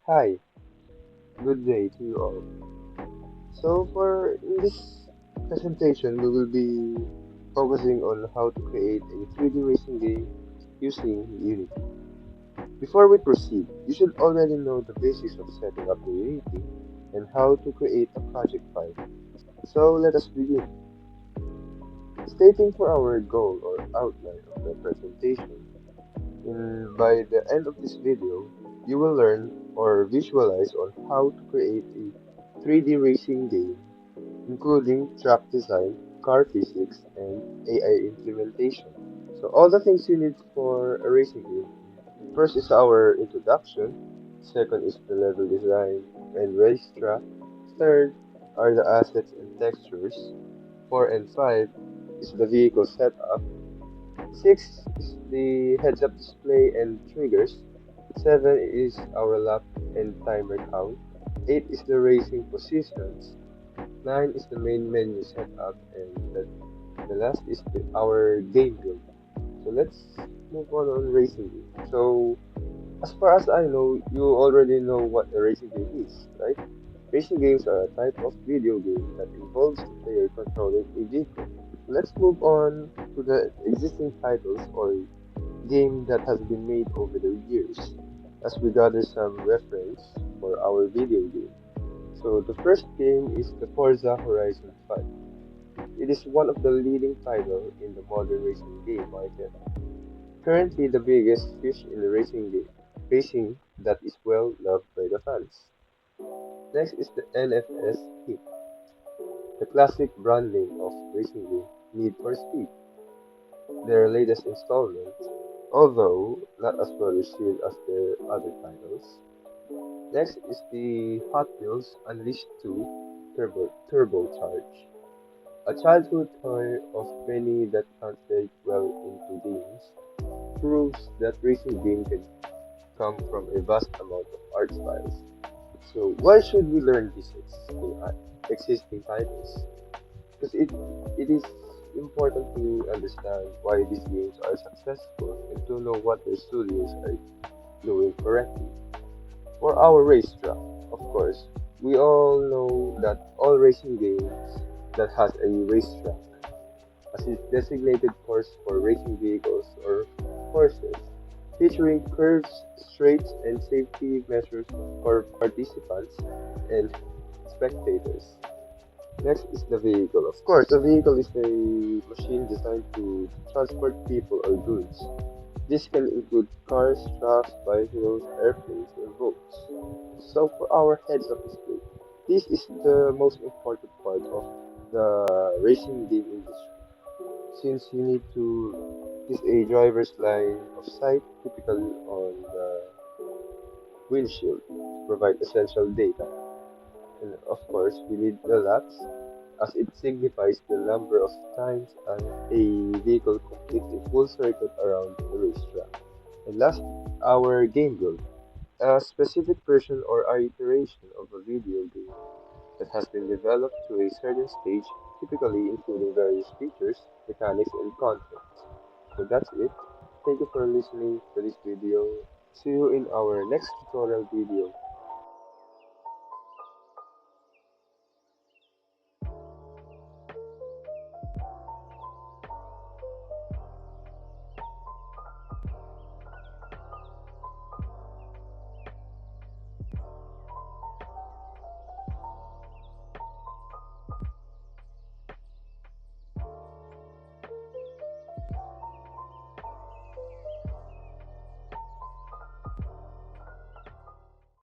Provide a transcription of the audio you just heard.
Hi, good day to you all. So for in this presentation, we will be focusing on how to create a 3D racing game using Unity. Before we proceed, you should already know the basics of setting up the Unity and how to create a project file. So let us begin. Stating for our goal or outline of the presentation, by the end of this video, you will learn or visualize on how to create a 3D racing game including track design, car physics, and AI implementation. So all the things you need for a racing game. First is our introduction. Second is the level design and racetrack. Third are the assets and textures. Four and five is the vehicle setup. Six is the heads-up display and triggers. Seven is our lap and timer count. Eight is the racing positions. 9 is the main menu setup, and the last is our game build. So let's move on racing game. So as far as I know, you already know what a racing game is, right? Racing games are a type of video game that involves the player controlling a vehicle. Let's move on to the existing titles or game that has been made over the years as we gather some reference for our video game. So the first game is the Forza Horizon 5. It is one of the leading titles in the modern racing game market. Currently the biggest fish in the racing that is well loved by the fans. Next is the NFS Heat, the classic branding of racing game Need for Speed, their latest installment, although not as well received as their other titles. Next is the Hot Wheels Unleashed 2 Turbocharge, a childhood toy of many that translate well into games, proves that racing game can come from a vast amount of art styles. So why should we learn these existing titles? Because it is important to understand why these games are successful and to know what their studios are doing correctly. For our racetrack, of course, we all know that all racing games that has a racetrack as its designated course for racing vehicles or horses, featuring curves, straights, and safety measures for participants and spectators. Next is the vehicle. Of course, the vehicle is a machine designed to transport people or goods. This can include cars, trucks, bicycles, airplanes, and boats. So for our heads-up display, this is the most important part of the racing game industry since you need to use a driver's line of sight typically on the windshield to provide essential data. And of course, we need the laps as it signifies the number of times a vehicle completes a full circuit around the racetrack. And last, our game build, a specific version or iteration of a video game that has been developed to a certain stage, typically including various features, mechanics, and content. So that's it. Thank you for listening to this video. See you in our next tutorial video.